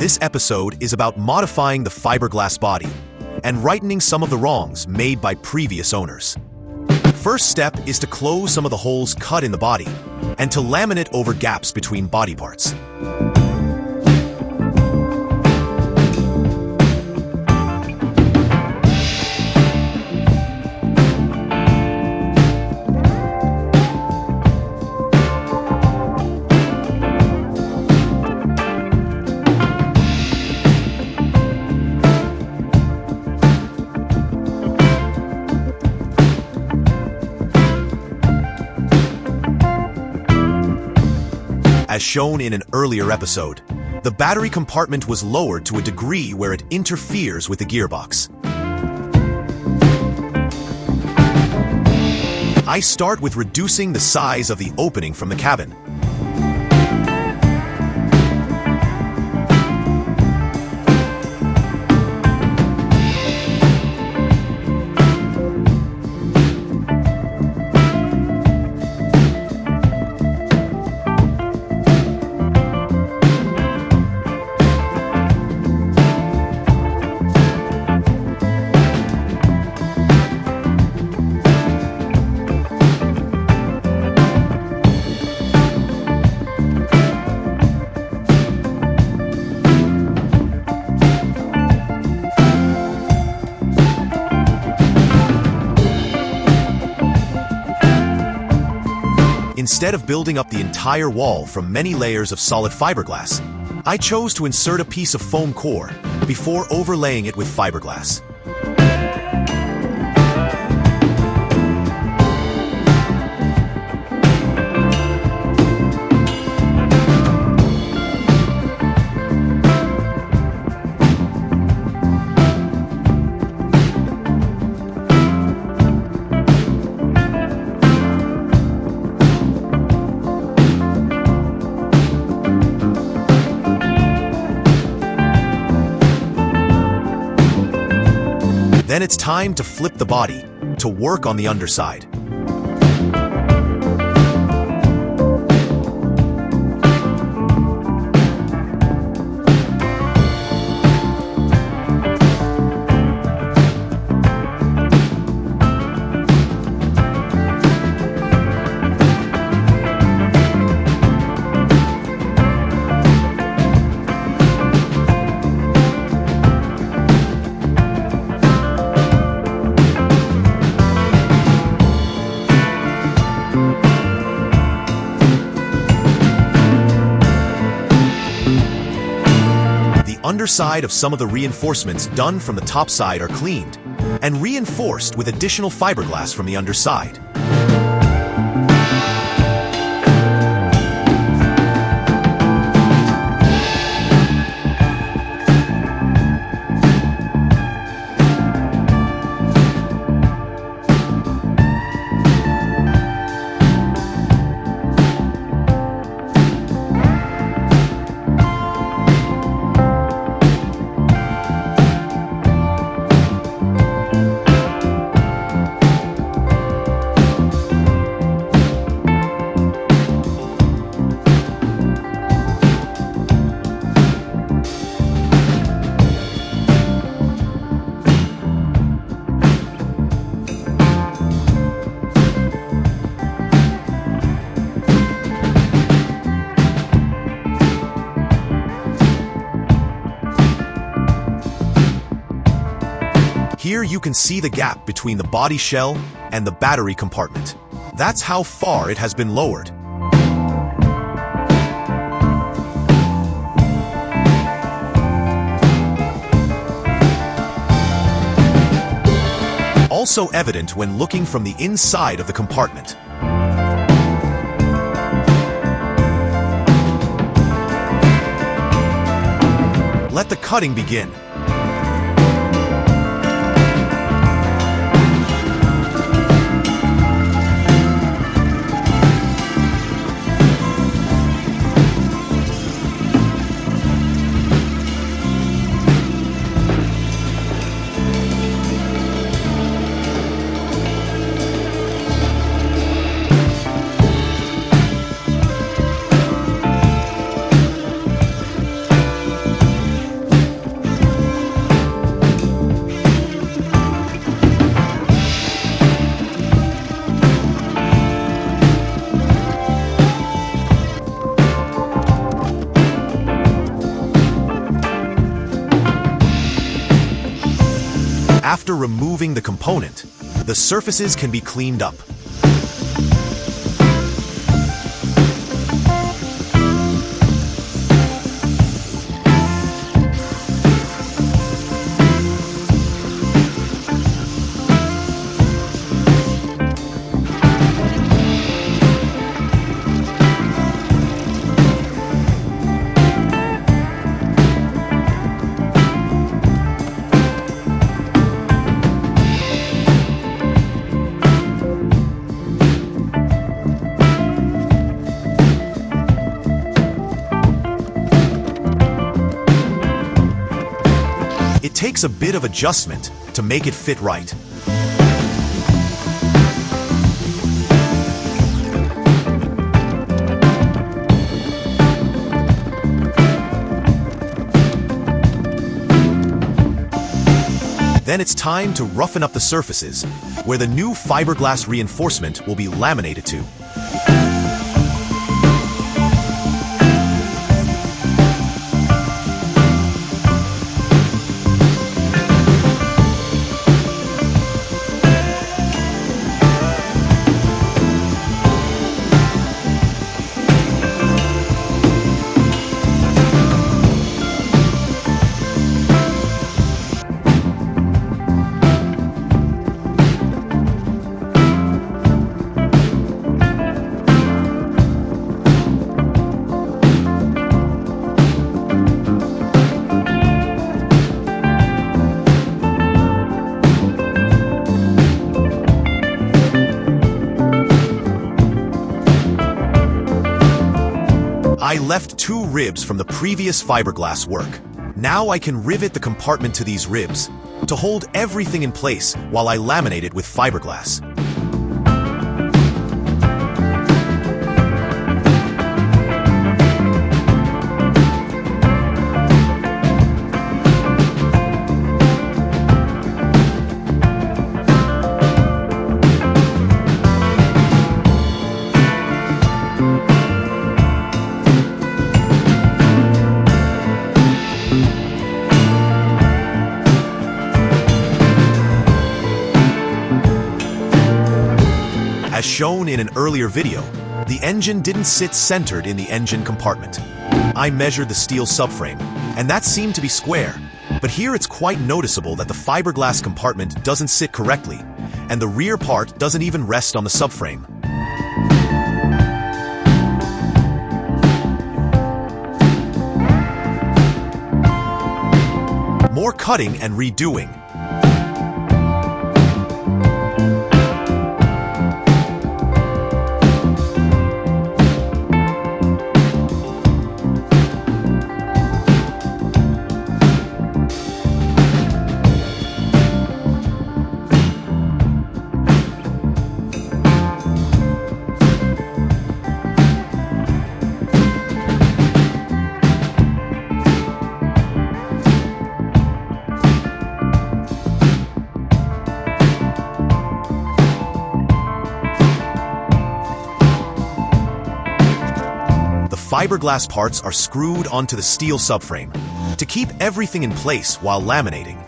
This episode is about modifying the fiberglass body and rightening some of the wrongs made by previous owners. First step is to close some of the holes cut in the body and to laminate over gaps between body parts. As shown in an earlier episode, the battery compartment was lowered to a degree where it interferes with the gearbox. I start with reducing the size of the opening from the cabin. Instead of building up the entire wall from many layers of solid fiberglass, I chose to insert a piece of foam core before overlaying it with fiberglass. Then it's time to flip the body to work on the underside. Underside of some of the reinforcements done from the top side are cleaned and reinforced with additional fiberglass from the underside. Here you can see the gap between the body shell and the battery compartment. That's how far it has been lowered. Also evident when looking from the inside of the compartment. Let the cutting begin. After removing the component, the surfaces can be cleaned up. It takes a bit of adjustment to make it fit right. Then it's time to roughen up the surfaces, where the new fiberglass reinforcement will be laminated to. I left 2 ribs from the previous fiberglass work. Now I can rivet the compartment to these ribs to hold everything in place while I laminate it with fiberglass. As shown in an earlier video, the engine didn't sit centered in the engine compartment. I measured the steel subframe, and that seemed to be square, but here it's quite noticeable that the fiberglass compartment doesn't sit correctly, and the rear part doesn't even rest on the subframe. More cutting and redoing. Fiberglass parts are screwed onto the steel subframe to keep everything in place while laminating.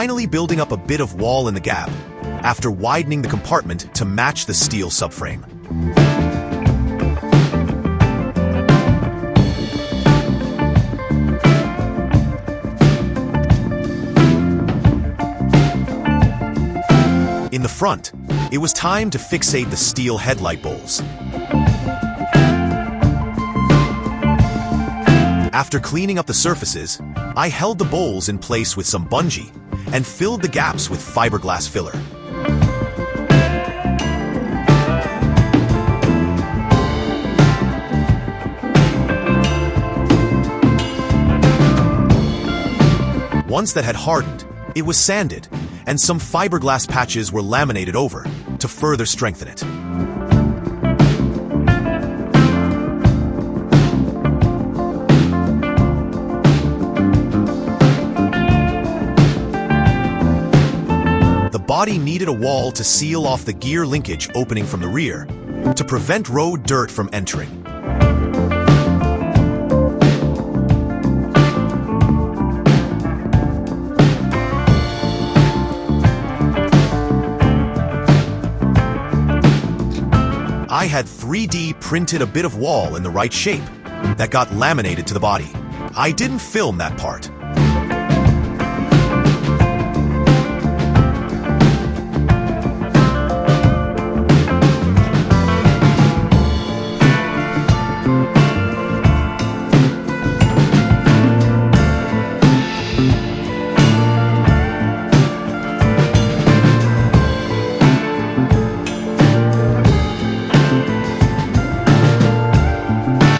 finally building up a bit of wall in the gap, after widening the compartment to match the steel subframe. In the front, it was time to fixate the steel headlight bowls. After cleaning up the surfaces, I held the bowls in place with some bungee and filled the gaps with fiberglass filler. Once that had hardened, it was sanded, and some fiberglass patches were laminated over to further strengthen it. The body needed a wall to seal off the gear linkage opening from the rear to prevent road dirt from entering. I had 3D printed a bit of wall in the right shape that got laminated to the body. I didn't film that part.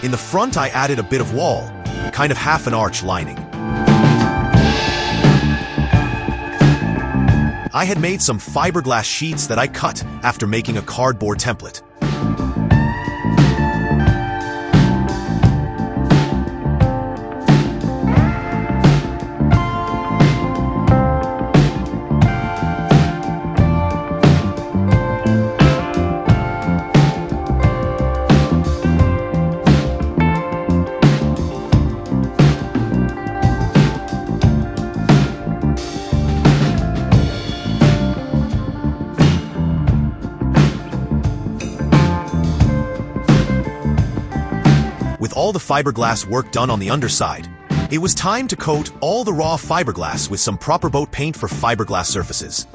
In the front, I added a bit of wall, kind of half an arch lining. I had made some fiberglass sheets that I cut after making a cardboard template. With all the fiberglass work done on the underside, it was time to coat all the raw fiberglass with some proper boat paint for fiberglass surfaces.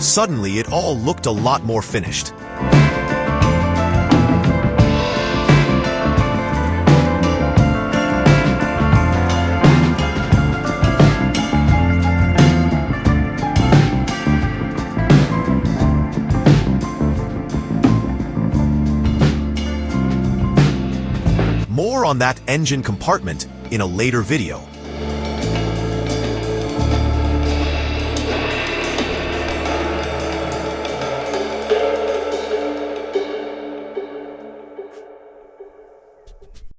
Suddenly, it all looked a lot more finished. More on that engine compartment in a later video.